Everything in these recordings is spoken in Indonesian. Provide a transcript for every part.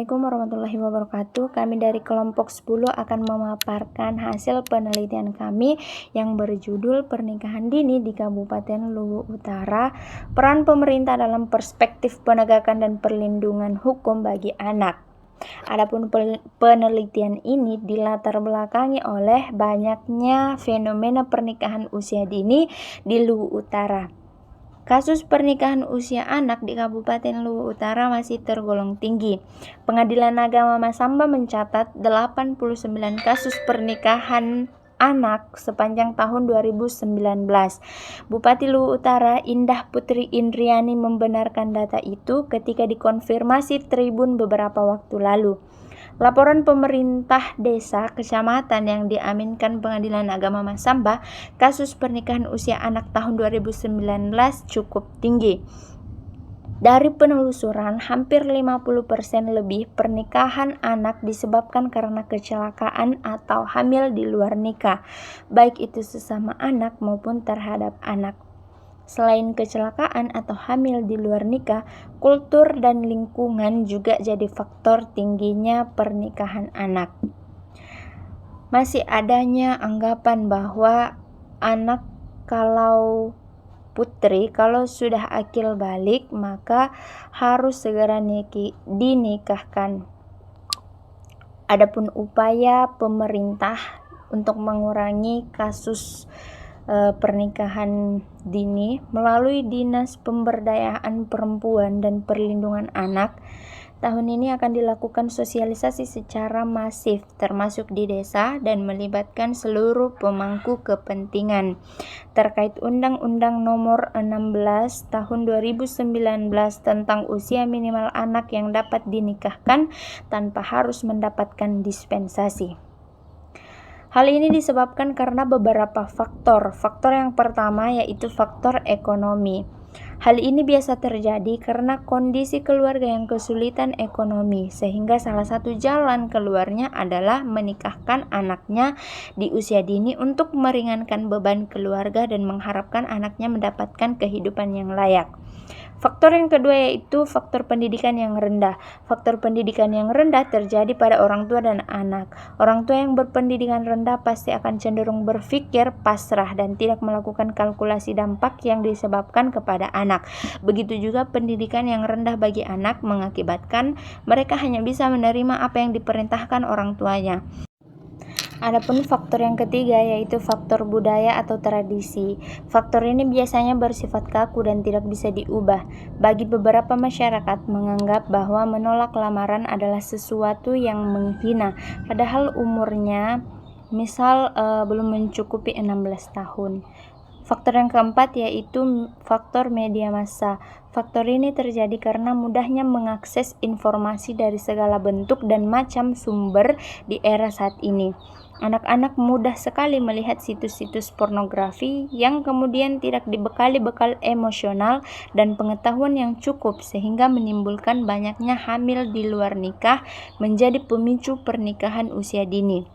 Assalamualaikum warahmatullahi wabarakatuh. Kami dari kelompok 10 akan memaparkan hasil penelitian kami yang berjudul Pernikahan Dini di Kabupaten Luwu Utara, peran pemerintah dalam perspektif penegakan dan perlindungan hukum bagi anak. Adapun penelitian ini dilatar belakangi oleh banyaknya fenomena pernikahan usia dini di Luwu Utara. Kasus pernikahan usia anak di Kabupaten Luwu Utara masih tergolong tinggi. Pengadilan Agama Masamba mencatat 89 kasus pernikahan anak sepanjang tahun 2019. Bupati Luwu Utara Indah Putri Indriani membenarkan data itu ketika dikonfirmasi Tribun beberapa waktu lalu. Laporan pemerintah desa kecamatan yang diaminkan Pengadilan Agama Masamba, kasus pernikahan usia anak tahun 2019 cukup tinggi. Dari penelusuran, hampir 50% lebih pernikahan anak disebabkan karena kecelakaan atau hamil di luar nikah, baik itu sesama anak maupun terhadap anak. Selain kecelakaan atau hamil di luar nikah, kultur dan lingkungan juga jadi faktor tingginya pernikahan anak. Masih adanya anggapan bahwa anak kalau sudah akil balik maka harus segera dinikahkan. Adapun upaya pemerintah untuk mengurangi kasus pernikahan dini melalui Dinas Pemberdayaan Perempuan dan Perlindungan Anak, tahun ini akan dilakukan sosialisasi secara masif termasuk di desa dan melibatkan seluruh pemangku kepentingan terkait Undang-Undang Nomor 16 Tahun 2019 tentang usia minimal anak yang dapat dinikahkan tanpa harus mendapatkan dispensasi. Hal ini disebabkan karena beberapa faktor. Faktor yang pertama yaitu faktor ekonomi. Hal ini biasa terjadi karena kondisi keluarga yang kesulitan ekonomi, sehingga salah satu jalan keluarnya adalah menikahkan anaknya di usia dini untuk meringankan beban keluarga dan mengharapkan anaknya mendapatkan kehidupan yang layak. Faktor yang kedua yaitu faktor pendidikan yang rendah. Faktor pendidikan yang rendah terjadi pada orang tua dan anak. Orang tua yang berpendidikan rendah pasti akan cenderung berpikir pasrah dan tidak melakukan kalkulasi dampak yang disebabkan kepada anak. Begitu juga pendidikan yang rendah bagi anak mengakibatkan mereka hanya bisa menerima apa yang diperintahkan orang tuanya. Adapun faktor yang ketiga yaitu faktor budaya atau tradisi. Faktor ini biasanya bersifat kaku dan tidak bisa diubah. Bagi beberapa masyarakat menganggap bahwa menolak lamaran adalah sesuatu yang menghina, padahal umurnya misal belum mencukupi 16 tahun. Faktor yang keempat yaitu faktor media massa. Faktor ini terjadi karena mudahnya mengakses informasi dari segala bentuk dan macam sumber di era saat ini. Anak-anak mudah sekali melihat situs-situs pornografi yang kemudian tidak dibekali bekal emosional dan pengetahuan yang cukup sehingga menimbulkan banyaknya hamil di luar nikah menjadi pemicu pernikahan usia dini.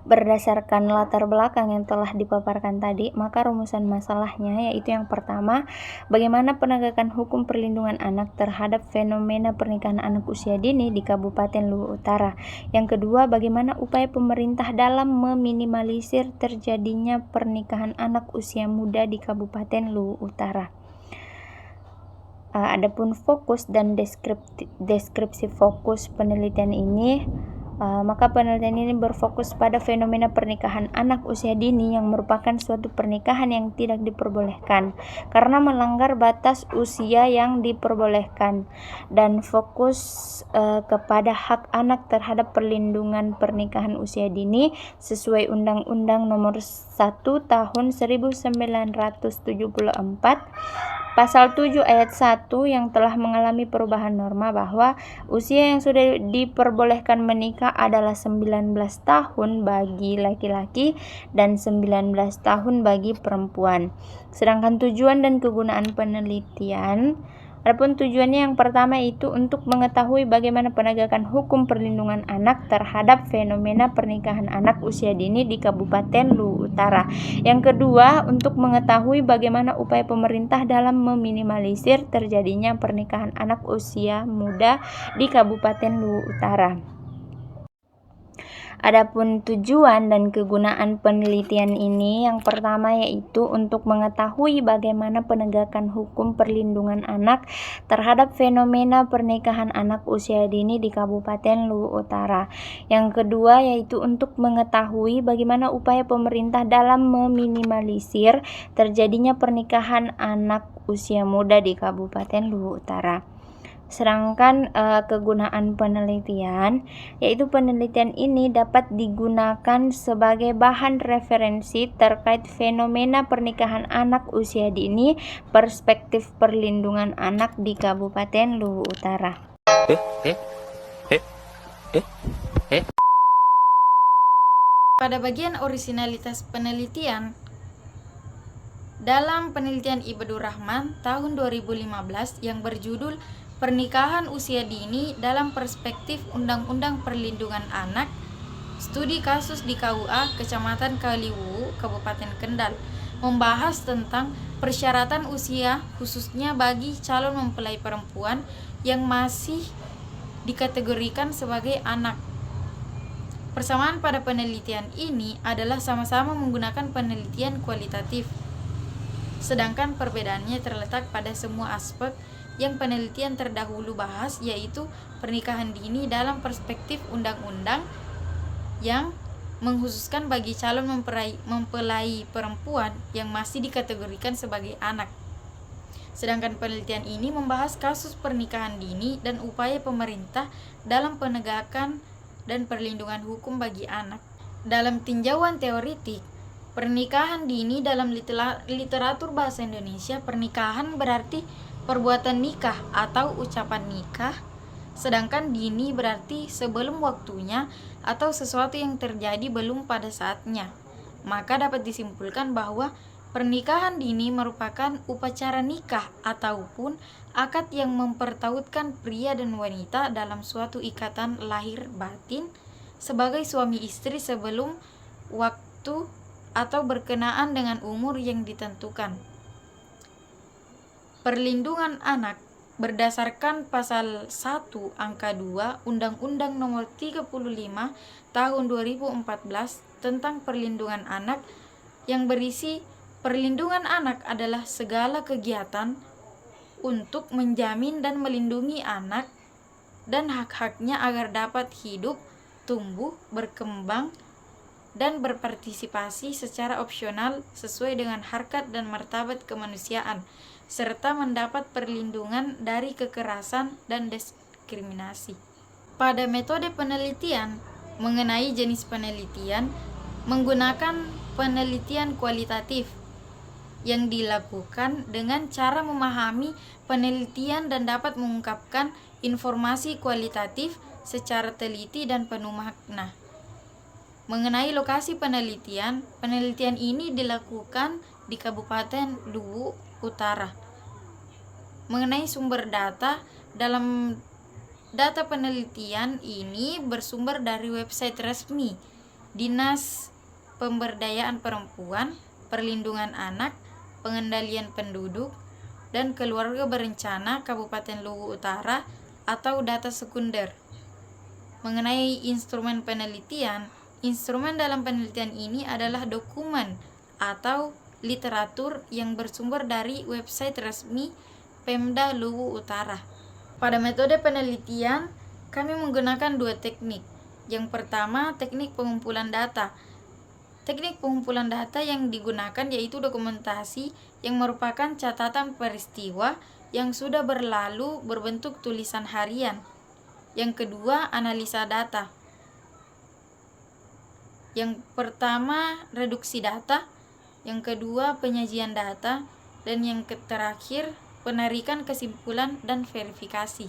Berdasarkan latar belakang yang telah dipaparkan tadi, maka rumusan masalahnya yaitu yang pertama, bagaimana penegakan hukum perlindungan anak terhadap fenomena pernikahan anak usia dini di Kabupaten Luwu Utara. Yang kedua, bagaimana upaya pemerintah dalam meminimalisir terjadinya pernikahan anak usia muda di Kabupaten Luwu Utara. Adapun fokus dan deskripsi fokus penelitian ini, maka penelitian ini berfokus pada fenomena pernikahan anak usia dini yang merupakan suatu pernikahan yang tidak diperbolehkan karena melanggar batas usia yang diperbolehkan dan fokus kepada hak anak terhadap perlindungan pernikahan usia dini sesuai Undang-Undang Nomor 1 Tahun 1974 Pasal 7 ayat 1 yang telah mengalami perubahan norma bahwa usia yang sudah diperbolehkan menikah adalah 19 tahun bagi laki-laki dan 19 tahun bagi perempuan. Sedangkan tujuan dan kegunaan penelitian Adapun tujuannya yang pertama itu untuk mengetahui bagaimana penegakan hukum perlindungan anak terhadap fenomena pernikahan anak usia dini di Kabupaten Luwu Utara. Yang kedua, untuk mengetahui bagaimana upaya pemerintah dalam meminimalisir terjadinya pernikahan anak usia muda di Kabupaten Luwu Utara. Adapun tujuan dan kegunaan penelitian ini yang pertama yaitu untuk mengetahui bagaimana penegakan hukum perlindungan anak terhadap fenomena pernikahan anak usia dini di Kabupaten Luwu Utara. Yang kedua yaitu untuk mengetahui bagaimana upaya pemerintah dalam meminimalisir terjadinya pernikahan anak usia muda di Kabupaten Luwu Utara. Sedangkan kegunaan penelitian, yaitu penelitian ini dapat digunakan sebagai bahan referensi terkait fenomena pernikahan anak usia dini, perspektif perlindungan anak di Kabupaten Luwu Utara. Pada bagian orisinalitas penelitian, dalam penelitian Ibadur Rahman tahun 2015 yang berjudul Pernikahan Usia Dini dalam Perspektif Undang-Undang Perlindungan Anak, studi kasus di KUA Kecamatan Kaliwuwu, Kabupaten Kendal, membahas tentang persyaratan usia khususnya bagi calon mempelai perempuan yang masih dikategorikan sebagai anak. Persamaan pada penelitian ini adalah sama-sama menggunakan penelitian kualitatif, sedangkan perbedaannya terletak pada semua aspek yang penelitian terdahulu bahas, yaitu pernikahan dini dalam perspektif undang-undang yang mengkhususkan bagi calon mempelai perempuan yang masih dikategorikan sebagai anak. Sedangkan penelitian ini membahas kasus pernikahan dini dan upaya pemerintah dalam penegakan dan perlindungan hukum bagi anak. Dalam tinjauan teoritik, pernikahan dini dalam literatur bahasa Indonesia, pernikahan berarti perbuatan nikah atau ucapan nikah, sedangkan dini berarti sebelum waktunya atau sesuatu yang terjadi belum pada saatnya. Maka dapat disimpulkan bahwa pernikahan dini merupakan upacara nikah ataupun akad yang mempertautkan pria dan wanita dalam suatu ikatan lahir batin sebagai suami istri sebelum waktu atau berkenaan dengan umur yang ditentukan. Perlindungan anak berdasarkan pasal 1 angka 2 Undang-Undang Nomor 35 Tahun 2014 tentang perlindungan anak yang berisi perlindungan anak adalah segala kegiatan untuk menjamin dan melindungi anak dan hak-haknya agar dapat hidup, tumbuh, berkembang, dan berpartisipasi secara opsional sesuai dengan harkat dan martabat kemanusiaan, serta mendapat perlindungan dari kekerasan dan diskriminasi. Pada metode penelitian mengenai jenis penelitian, menggunakan penelitian kualitatif yang dilakukan dengan cara memahami penelitian dan dapat mengungkapkan informasi kualitatif secara teliti dan penuh makna. Mengenai lokasi penelitian, penelitian ini dilakukan di Kabupaten Luwu Utara. Mengenai sumber data, dalam data penelitian ini bersumber dari website resmi Dinas Pemberdayaan Perempuan, Perlindungan Anak, Pengendalian Penduduk, dan Keluarga Berencana Kabupaten Luwu Utara atau data sekunder. Mengenai instrumen penelitian, instrumen dalam penelitian ini adalah dokumen atau literatur yang bersumber dari website resmi Pemda Luwu Utara. Pada metode penelitian, kami menggunakan dua teknik. Yang pertama, teknik pengumpulan data. Teknik pengumpulan data yang digunakan yaitu dokumentasi yang merupakan catatan peristiwa yang sudah berlalu berbentuk tulisan harian. Yang kedua, analisa data. Yang pertama, reduksi data. Yang kedua, penyajian data. Dan yang terakhir, penarikan kesimpulan dan verifikasi.